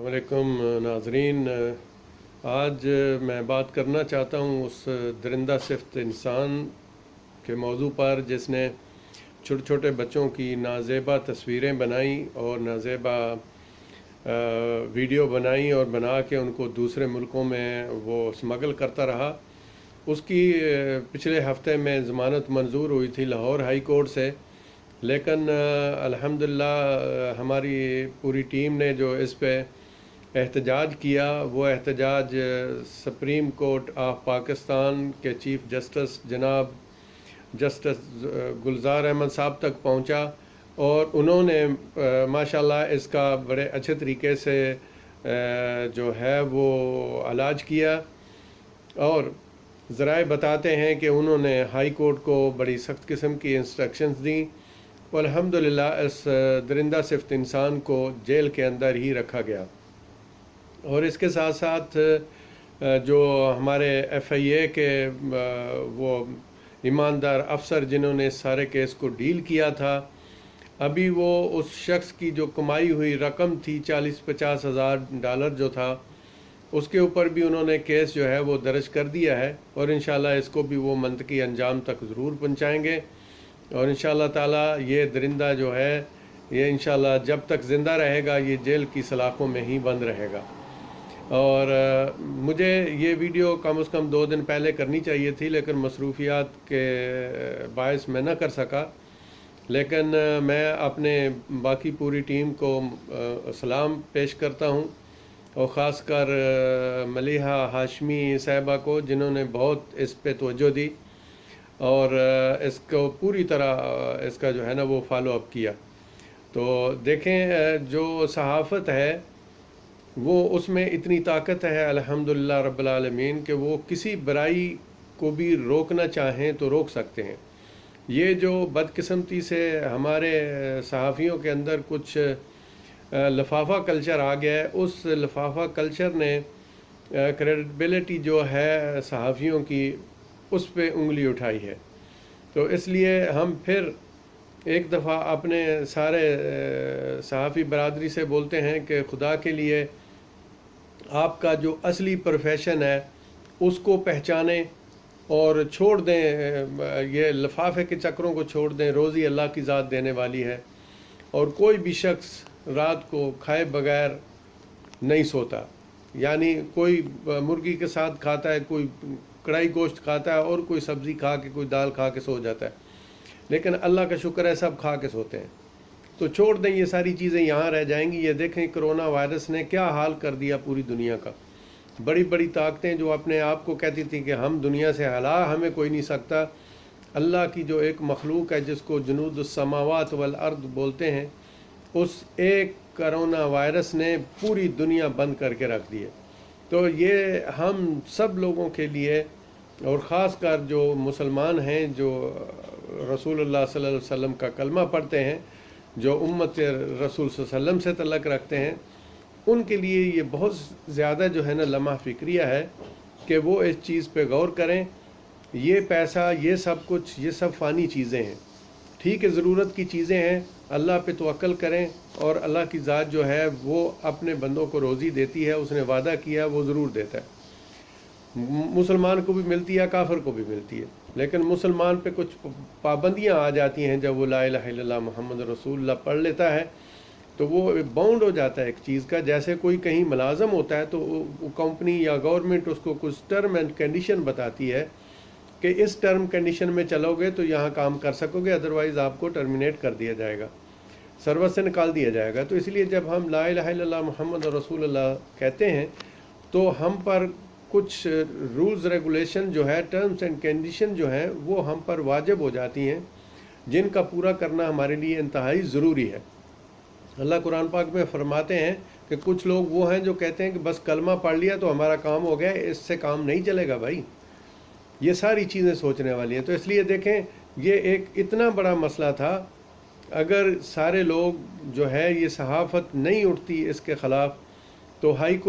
वालेकुम नाजरीन। आज मैं बात करना चाहता हूँ उस दरिंदा सिफ्त इंसान के मौजू पर जिसने छोटे छोटे बच्चों की नाज़ेबा तस्वीरें बनाई और नाज़ेबा वीडियो बनाई और बना के उनको दूसरे मुल्कों में वो स्मगल करता रहा। उसकी पिछले हफ्ते में ज़मानत मंजूर हुई थी लाहौर हाई कोर्ट से, लेकिन अल्हम्दुलिल्लाह हमारी पूरी टीम ने जो इस पे एहतजाज किया वो एहतजाज सुप्रीम कोर्ट ऑफ पाकिस्तान के चीफ़ जस्टिस जनाब जस्टिस गुलजार अहमद साहब तक पहुंचा और उन्होंने माशाल्लाह इसका बड़े अच्छे तरीके से जो है वो इलाज किया। और ज़राए बताते हैं कि उन्होंने हाई कोर्ट को बड़ी सख्त किस्म की इंस्ट्रक्शंस दी और अल्हम्दुलिल्लाह इस दरिंदा सिफ्त इंसान को जेल के अंदर ही रखा गया। और इसके साथ साथ जो हमारे FIA के वो ईमानदार अफसर जिन्होंने इस सारे केस को डील किया था, अभी वो उस शख्स की जो कमाई हुई रकम थी 40-50 हज़ार डॉलर जो था, उसके ऊपर भी उन्होंने केस जो है वो दर्ज कर दिया है और इंशाल्लाह इसको भी वो मंतकी अंजाम तक ज़रूर पहुँचाएँगे। और इंशाल्लाह ताला ये दरिंदा जो है ये इंशाल्लाह जब तक ज़िंदा रहेगा ये जेल की सलाखों में ही बंद रहेगा। और मुझे ये वीडियो कम से कम 2 दिन पहले करनी चाहिए थी, लेकिन मसरूफियात के बायस मैं ना कर सका। लेकिन मैं अपने बाकी पूरी टीम को सलाम पेश करता हूँ और ख़ास कर मलिहा हाशमी साहिबा को जिन्होंने बहुत इस पे तवज्जो दी और इसको पूरी तरह इसका जो है ना वो फॉलो अप किया। तो देखें जो सहाफ़त है वो उसमें इतनी ताकत है अल्हम्दुलिल्लाह रब्बिल आलमीन कि वो किसी बुराई को भी रोकना चाहें तो रोक सकते हैं। ये जो बदकिस्मती से हमारे सहाफ़ियों के अंदर कुछ लफाफा कल्चर आ गया है, उस लफाफा कल्चर ने क्रेडिबिलिटी जो है सहाफ़ियों की उस पे उंगली उठाई है। तो इसलिए हम फिर एक दफ़ा अपने सारे सहाफ़ी बरादरी से बोलते हैं कि खुदा के लिए आपका जो असली प्रोफेशन है उसको पहचानें और छोड़ दें, ये लिफाफे के चक्रों को छोड़ दें। रोज़ी अल्लाह की ज़ात देने वाली है और कोई भी शख्स रात को खाए बगैर नहीं सोता। यानी कोई मुर्गी के साथ खाता है, कोई कढ़ाई गोश्त खाता है और कोई सब्ज़ी खा के कोई दाल खा के सो जाता है, लेकिन अल्लाह का शुक्र है सब खा के सोते हैं। तो छोड़ दें, ये सारी चीज़ें यहाँ रह जाएंगी। ये देखें कोरोना वायरस ने क्या हाल कर दिया पूरी दुनिया का। बड़ी बड़ी ताकतें जो अपने आप को कहती थी कि हम दुनिया से हला हमें कोई नहीं सकता, अल्लाह की जो एक मखलूक है जिसको जुनूदुस समावात वल अर्द बोलते हैं, उस एक कोरोना वायरस ने पूरी दुनिया बंद करके रख दी है। तो ये हम सब लोगों के लिए और ख़ास कर जो मुसलमान हैं, जो रसूलुल्लाह सल्लल्लाहु अलैहि वसल्लम का कलमा पढ़ते हैं, जो उम्मत रसूल सल्लल्लाहु अलैहि वसल्लम से तल्लक़ रखते हैं, उनके लिए ये बहुत ज़्यादा जो है ना लम्हा फ़िक्रिया है कि वो इस चीज़ पे गौर करें। ये पैसा, ये सब कुछ, ये सब फ़ानी चीज़ें हैं, ठीक है, ज़रूरत की चीज़ें हैं। अल्लाह पे तवक्ल करें और अल्लाह की ज़ात जो है वो अपने बंदों को रोज़ी देती है, उसने वादा किया वो ज़रूर देता है। मुसलमान को भी मिलती है, काफिर को भी मिलती है, लेकिन मुसलमान पे कुछ पाबंदियां आ जाती हैं। जब वो ला इलाहा इल्लल्लाह मुहम्मद रसूलुल्लाह पढ़ लेता है तो वो बाउंड हो जाता है एक चीज़ का। जैसे कोई कहीं मुलाजम होता है तो वो कंपनी या गवर्नमेंट उसको कुछ टर्म एंड कंडीशन बताती है कि इस टर्म कंडीशन में चलोगे तो यहाँ काम कर सकोगे, अदरवाइज़ आपको टर्मिनेट कर दिया जाएगा, सर्विस से निकाल दिया जाएगा। तो इसलिए जब हम ला इलाहा इल्लल्लाह मुहम्मद रसूलुल्लाह कहते हैं तो हम पर कुछ रूल्स रेगुलेशन जो है, टर्म्स एंड कंडीशन जो हैं वो हम पर वाजिब हो जाती हैं, जिनका पूरा करना हमारे लिए इंतहाई ज़रूरी है। अल्लाह कुरान पाक में फरमाते हैं कि कुछ लोग वो हैं जो कहते हैं कि बस कलमा पढ़ लिया तो हमारा काम हो गया, इससे काम नहीं चलेगा भाई। ये सारी चीज़ें सोचने वाली हैं। तो इसलिए देखें, ये एक इतना बड़ा मसला था, अगर सारे लोग जो है ये सहाफ़त नहीं उठती इसके ख़िलाफ़ तो हाई कोर्ट